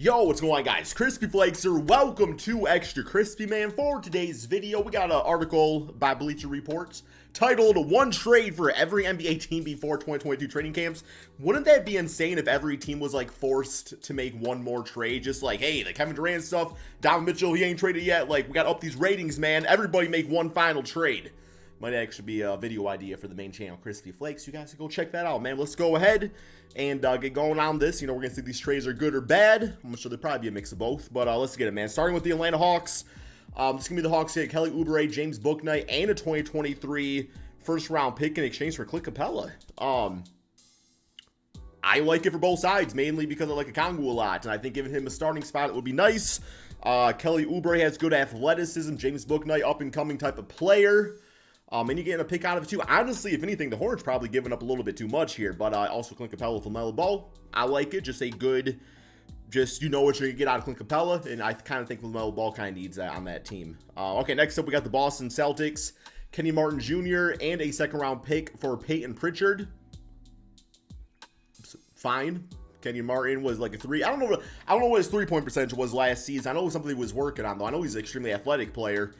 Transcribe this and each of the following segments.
Yo, what's going on, guys? Crispy Flakes here. Welcome to Extra Crispy, man. For today's video, we got an article by Bleacher Report titled "One Trade for Every NBA Team Before 2022 Training Camps." Wouldn't that be insane if every team was like forced to make one more trade? Just like, hey, the Kevin Durant stuff, Donovan Mitchell, he ain't traded yet. Like, we got to up these ratings, man. Everybody make one final trade. Might actually be a video idea for the main channel, Crispy Flakes. You guys can go check that out, man. Let's go ahead and get going on this. You know, we're going to see if these trades are good or bad. I'm sure there'll probably be a mix of both, but let's get it, man. Starting with the Atlanta Hawks. This is going to be the Hawks get Kelly Oubre, James Bouknight, and a 2023 first-round pick in exchange for Clint Capella. I like it for both sides, mainly because I like Okongwu a lot, and I think giving him a starting spot it would be nice. Kelly Oubre has good athleticism. James Bouknight, up-and-coming type of player. And you're getting a pick out of it, too. Honestly, if anything, the Hornets probably giving up a little bit too much here. But also Clint Capella with LaMelo Ball. I like it. Just a good, you know what you're going to get out of Clint Capella. And I kind of think LaMelo Ball kind of needs that on that team. Okay, next up, we got the Boston Celtics. Kenny Martin Jr. and a second-round pick for Peyton Pritchard. Fine. Kenny Martin was like a three. I don't know what his three-point percentage was last season. I know it was something he was working on, though. I know he's an extremely athletic player.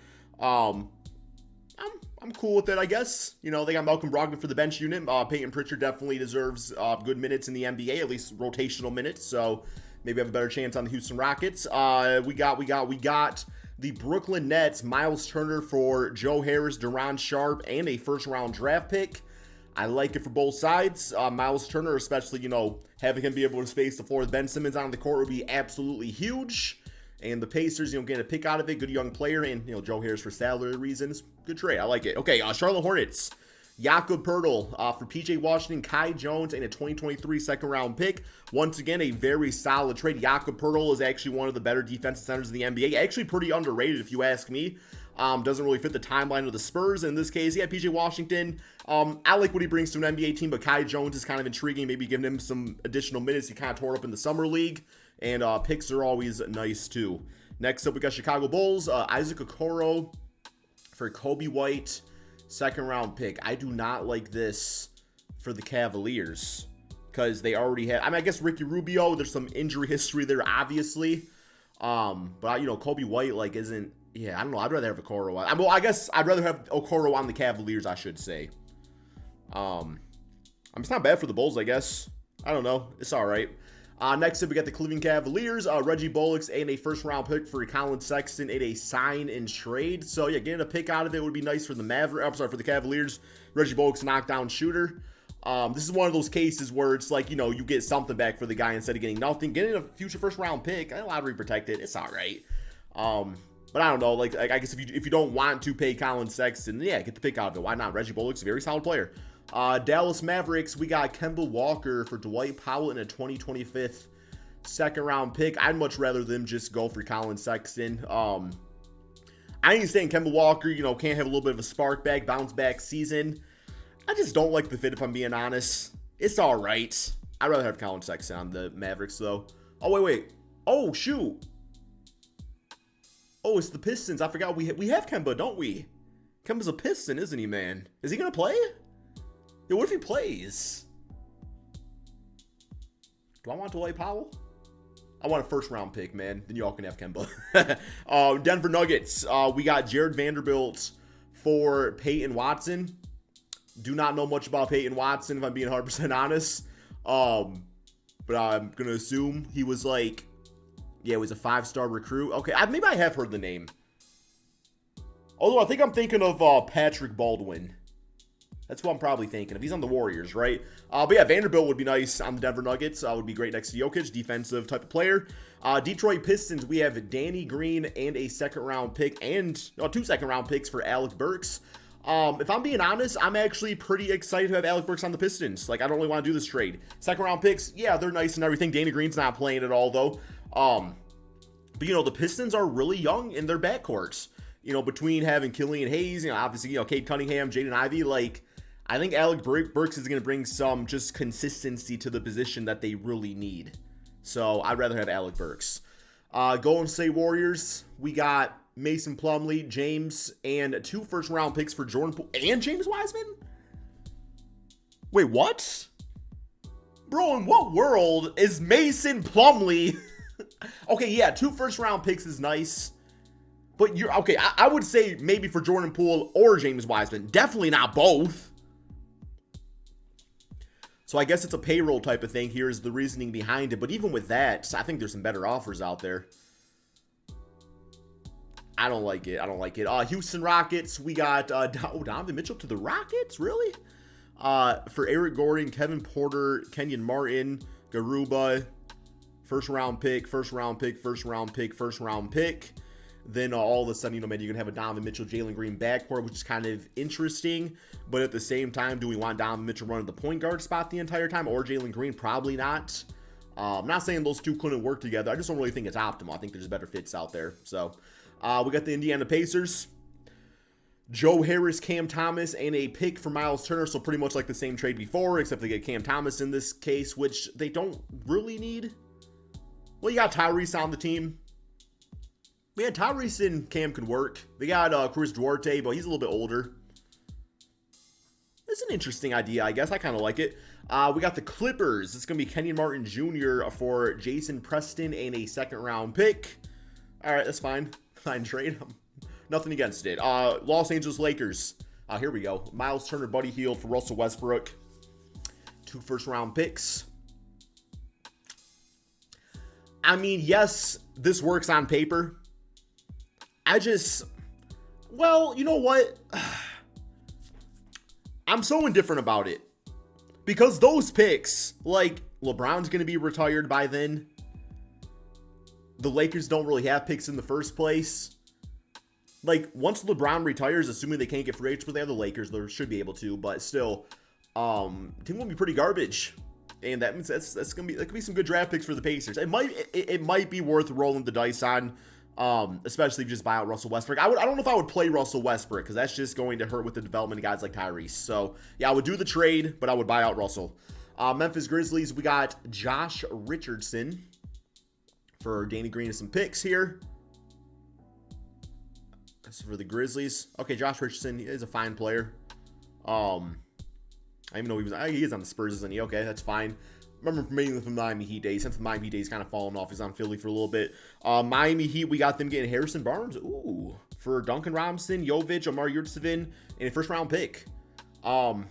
I'm cool with it, I guess. You know, they got Malcolm Brogdon for the bench unit. Peyton Pritchard definitely deserves good minutes in the NBA, at least rotational minutes. So maybe have a better chance on the Houston Rockets. We got the Brooklyn Nets, Miles Turner for Joe Harris, Duron Sharp, and a first-round draft pick. I like it for both sides. Miles Turner, especially, you know, having him be able to space the floor with Ben Simmons on the court would be absolutely huge. And the Pacers, you know, getting a pick out of it. Good young player. And, you know, Joe Harris for salary reasons. Good trade. I like it. Okay, Charlotte Hornets. Jakob Poeltl for P.J. Washington, Kai Jones, and a 2023 second-round pick. Once again, a very solid trade. Jakob Poeltl is actually one of the better defensive centers in the NBA. Actually pretty underrated, if you ask me. Doesn't really fit the timeline of the Spurs. In this case, yeah, P.J. Washington. I like what he brings to an NBA team, but Kai Jones is kind of intriguing. Maybe giving him some additional minutes. He kind of tore up in the summer league. And picks are always nice, too. Next up, we got Chicago Bulls. Isaac Okoro for Kobe White. Second-round pick. I do not like this for the Cavaliers. Because they already have... I mean, I guess Ricky Rubio, there's some injury history there, obviously. But, you know, Kobe White, like, isn't... Yeah, I don't know. I'd rather have Okoro. Well, I guess I'd rather have Okoro on the Cavaliers, I should say. It's not bad for the Bulls, I guess. I don't know. It's all right. Next up, we got the Cleveland Cavaliers, Reggie Bullock, and a first-round pick for Colin Sexton in a sign-and-trade. So, yeah, getting a pick out of it would be nice for the for the Cavaliers. Reggie Bullock's a knockdown shooter. This is one of those cases where it's like, you know, you get something back for the guy instead of getting nothing. Getting a future first-round pick, lottery protected, it's all right. But I don't know, like I guess if you don't want to pay Colin Sexton, yeah, get the pick out of it. Why not? Reggie Bullock's a very solid player. Dallas Mavericks, we got Kemba Walker for Dwight Powell in a 2025 second-round pick. I'd much rather them just go for Colin Sexton. I understand Kemba Walker, you know, can't have a little bit of a spark back, bounce back season. I just don't like the fit, if I'm being honest. It's all right. I'd rather have Colin Sexton on the Mavericks, though. Oh, wait. Oh, shoot. Oh, it's the Pistons. I forgot we have Kemba, don't we? Kemba's a Piston, isn't he, man? Is he going to play? Yeah, what if he plays? Do I want Dwight Powell? I want a first-round pick, man. Then y'all can have Kemba. Denver Nuggets. We got Jared Vanderbilt for Peyton Watson. Do not know much about Peyton Watson, if I'm being 100% honest. But I'm going to assume he was like... Yeah, he was a 5-star recruit. Okay, maybe I have heard the name. Although I think I'm thinking of Patrick Baldwin. That's what I'm probably thinking of. He's on the Warriors, right? But yeah, Vanderbilt would be nice on the Denver Nuggets. Would be great next to Jokic, defensive type of player. Detroit Pistons, we have Danny Green and a second-round pick and 2 second-round picks for Alec Burks. If I'm being honest, I'm actually pretty excited to have Alec Burks on the Pistons. Like, I don't really want to do this trade. Second-round picks, yeah, they're nice and everything. Danny Green's not playing at all, though. But, you know, the Pistons are really young in their backcourts. You know, between having Killian Hayes, you know, obviously, you know, Cade Cunningham, Jaden Ivey, like... I think Alec Burks is going to bring some just consistency to the position that they really need. So I'd rather have Alec Burks. Golden State Warriors, we got Mason Plumlee, James, and 2 first-round picks for Jordan Poole and James Wiseman? Wait, what? Bro, in what world is Mason Plumlee Okay, yeah, 2 first-round picks is nice. But you're okay. I would say maybe for Jordan Poole or James Wiseman. Definitely not both. So I guess it's a payroll type of thing. Here's the reasoning behind it. But even with that, I think there's some better offers out there. I don't like it. I don't like it. Houston Rockets, we got Donovan Mitchell to the Rockets? Really? For Eric Gordon, Kevin Porter, Kenyon Martin, Garuba, first round pick. Then all of a sudden, man, you're going to have a Donovan Mitchell, Jalen Green backcourt, which is kind of interesting. But at the same time, do we want Donovan Mitchell running the point guard spot the entire time or Jalen Green? Probably not. I'm not saying those two couldn't work together. I just don't really think it's optimal. I think there's better fits out there. So we got the Indiana Pacers. Joe Harris, Cam Thomas, and a pick for Miles Turner. So pretty much like the same trade before, except they get Cam Thomas in this case, which they don't really need. Well, you got Tyrese on the team. Yeah, Tyrese and Cam could work. They got Chris Duarte, but he's a little bit older. It's an interesting idea, I guess. I kind of like it. We got the Clippers. It's going to be Kenyon Martin Jr. for Jason Preston and a second-round pick. All right, that's fine. Fine trade. Nothing against it. Los Angeles Lakers. Here we go. Miles Turner, Buddy Hield for Russell Westbrook. 2 first-round picks. I mean, yes, this works on paper. Well, you know what? I'm so indifferent about it. Because those picks, like, LeBron's going to be retired by then. The Lakers don't really have picks in the first place. Like, once LeBron retires, assuming they can't get free agents, but they have the Lakers, they should be able to, but still, team will be pretty garbage. And that means that could be some good draft picks for the Pacers. It might be worth rolling the dice on. Especially if you just buy out Russell Westbrook. I don't know if I would play Russell Westbrook because that's just going to hurt with the development of guys like Tyrese. So yeah, I would do the trade, but I would buy out Russell. Memphis Grizzlies, we got Josh Richardson for Danny Green and some picks here. That's for the Grizzlies. Okay, Josh Richardson is a fine player. I even know he is on the Spurs, isn't he? Okay, that's fine. Remember from the Miami Heat days. Since the Miami Heat days kind of fallen off, he's on Philly for a little bit. Miami Heat, we got them getting Harrison Barnes. Ooh, for Duncan Robinson, Jovic, Amar Yurtseven, and a first-round pick. Kind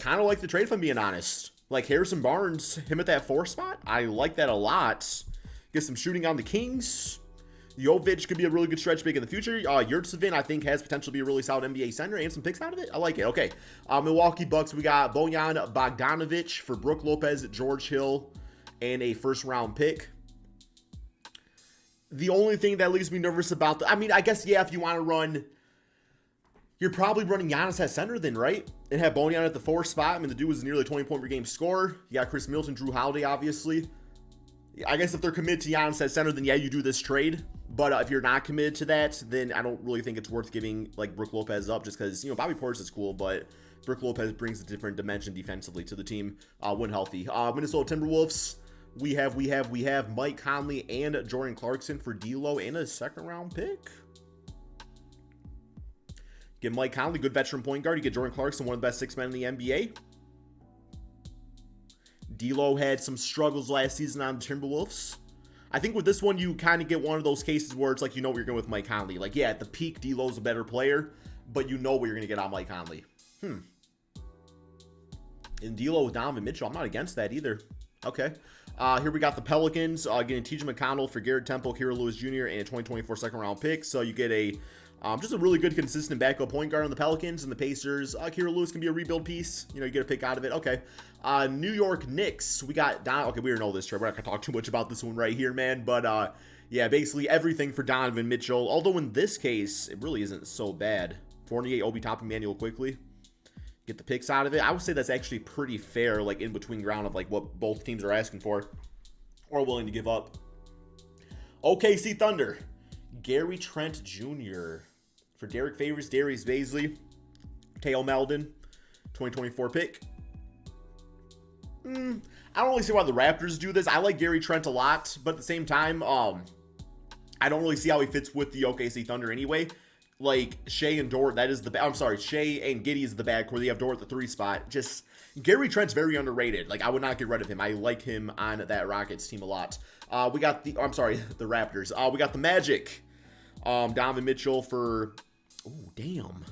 of like the trade, if I'm being honest. Like Harrison Barnes, him at that 4 spot, I like that a lot. Get some shooting on the Kings. Jovic could be a really good stretch big in the future. Yurtseven, I think, has potential to be a really solid NBA center and some picks out of it. I like it. Okay. Milwaukee Bucks, we got Bojan Bogdanovic for Brook Lopez, George Hill, and a first-round pick. The only thing that leaves me nervous about I guess, yeah, if you want to run, you're probably running Giannis at center then, right? And have Bojan at the 4 spot. I mean, the dude was nearly a 20-point per game scorer. You got Chris Middleton, Drew Holiday, obviously. I guess if they're committed to Giannis at center, then yeah, you do this trade. But if you're not committed to that, then I don't really think it's worth giving like Brook Lopez up just because, Bobby Portis is cool, but Brook Lopez brings a different dimension defensively to the team when healthy. Minnesota Timberwolves, we have Mike Conley and Jordan Clarkson for D'Lo and a second-round pick. Get Mike Conley, good veteran point guard. You get Jordan Clarkson, one of the best 6 men in the NBA. D'Lo had some struggles last season on the Timberwolves. I think with this one, you kind of get one of those cases where it's like, what you're going with Mike Conley. Like, yeah, at the peak, D'Lo's a better player, but you know what you're going to get on Mike Conley. And D'Lo with Donovan Mitchell, I'm not against that either. Okay. Here we got the Pelicans getting TJ McConnell for Garrett Temple, Kira Lewis Jr., and a 2024 second-round pick. So you get just a really good, consistent backup point guard on the Pelicans and the Pacers. Kira Lewis can be a rebuild piece. You get a pick out of it. Okay. New York Knicks. We got okay, we already know this trade. We're not going to talk too much about this one right here, man. But, yeah, basically everything for Donovan Mitchell. Although in this case, it really isn't so bad. Fournier, Obi Toppin, Manuel quickly. Get the picks out of it. I would say that's actually pretty fair, like in between ground of like what both teams are asking for or willing to give up. OKC Thunder. Gary Trent Jr. for Derek Favors, Darius Bazley, Teo Meldon, 2024 pick. I don't really see why the Raptors do this. I like Gary Trent a lot, but at the same time, I don't really see how he fits with the OKC Thunder anyway. like Shea and Dort, that is the I'm sorry, Shea and Giddey is the backcourt. They have Dort at the 3 spot. Just Gary Trent's very underrated. Like, I would not get rid of him. I like him on that Rockets team a lot. We got the the Raptors. We got the Magic. Donovan Mitchell for damn.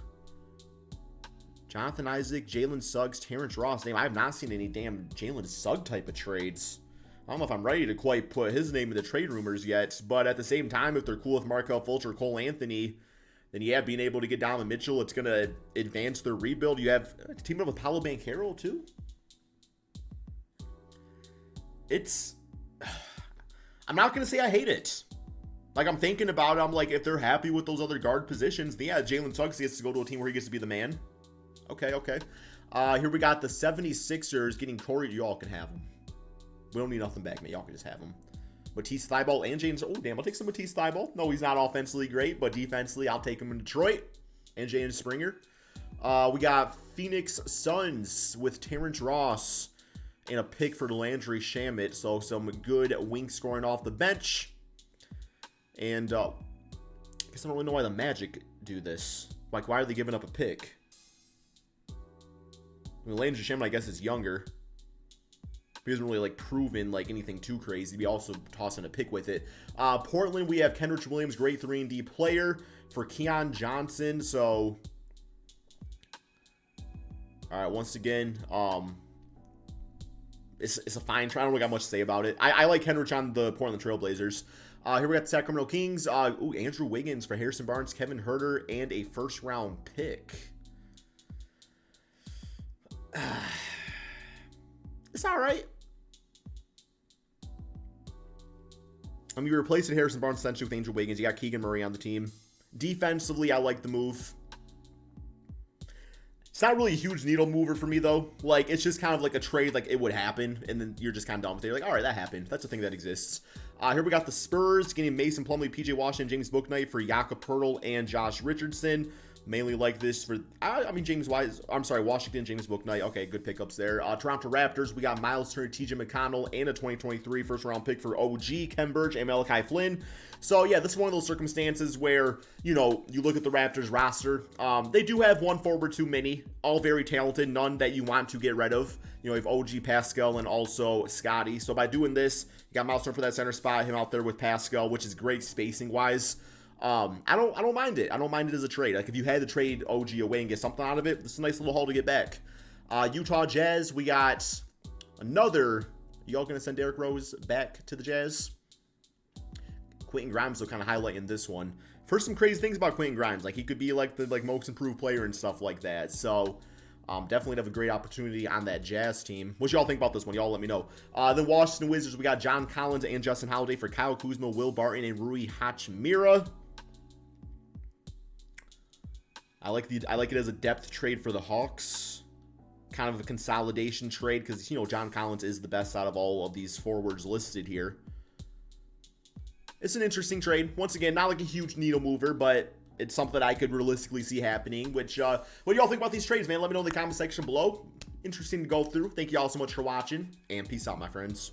Jonathan Isaac, Jalen Suggs, Terrence Ross. Damn, I have not seen any damn Jalen Suggs type of trades. I don't know if I'm ready to quite put his name in the trade rumors yet, but at the same time, if they're cool with Markelle Fultz or Cole Anthony, then yeah, being able to get Donovan Mitchell, it's going to advance their rebuild. You have teamed up with Paolo Banchero too. I'm not going to say I hate it. Like, I'm thinking about it. I'm like, if they're happy with those other guard positions, then yeah, Jalen Suggs gets to go to a team where he gets to be the man. Okay. Here we got the 76ers getting Corey. Y'all can have him. We don't need nothing back, man. Y'all can just have him. Matisse Thybulle and James. Oh, damn. I'll take some Matisse Thybulle. No, he's not offensively great, but defensively, I'll take him in Detroit. And James Springer. We got Phoenix Suns with Terrence Ross and a pick for Landry Shamet. So some good wing scoring off the bench. And I guess I don't really know why the Magic do this. Like, why are they giving up a pick? I mean, Landry Shamet, I guess, is younger. He hasn't really, like, proven, like, anything too crazy. We also tossing a pick with it. Portland, we have Kenrich Williams, great 3-and-D player for Keon Johnson. So, all right, once again, it's a fine try. I don't really got much to say about it. I like Kenrich on the Portland Trailblazers. Here we got the Sacramento Kings. Andrew Wiggins for Harrison Barnes, Kevin Huerter, and a first-round pick. It's all right. I mean, you replaced Harrison Barnes essentially with Andrew Wiggins. You got Keegan Murray on the team. Defensively, I like the move. It's not really a huge needle mover for me, though. Like, it's just kind of like a trade, like, it would happen, and then you're just kind of done with it. You're like, all right, that happened. That's a thing that exists. Here we got the Spurs getting Mason Plumlee, PJ Washington, James Bouknight for Jakob Poeltl and Josh Richardson. Mainly like this for, Washington, James Bouknight. Okay, good pickups there. Toronto Raptors, we got Miles Turner, TJ McConnell, and a 2023 first-round pick for OG, Ken Burge, and Malachi Flynn. So, yeah, this is one of those circumstances where, you know, you look at the Raptors roster. They do have one forward too many, all very talented, none that you want to get rid of. You know, you have OG, Pascal, and also Scotty. So, by doing this, you got Miles Turner for that center spot, him out there with Pascal, which is great spacing-wise. I don't mind it. I don't mind it as a trade. Like, if you had to trade OG away and get something out of it, this is a nice little haul to get back. Utah Jazz, we got another. Y'all gonna send Derrick Rose back to the Jazz? Quentin Grimes will kind of highlight in this one. First, some crazy things about Quentin Grimes. Like, he could be like the most improved player and stuff like that. So, definitely have a great opportunity on that Jazz team. What y'all think about this one? Y'all let me know. Then Washington Wizards, we got John Collins and Justin Holiday for Kyle Kuzma, Will Barton, and Rui Hachimura. I like it as a depth trade for the Hawks. Kind of a consolidation trade because, you know, John Collins is the best out of all of these forwards listed here. It's an interesting trade. Once again, not like a huge needle mover, but it's something I could realistically see happening. Which, what do y'all think about these trades, man? Let me know in the comment section below. Interesting to go through. Thank you all so much for watching, and peace out, my friends.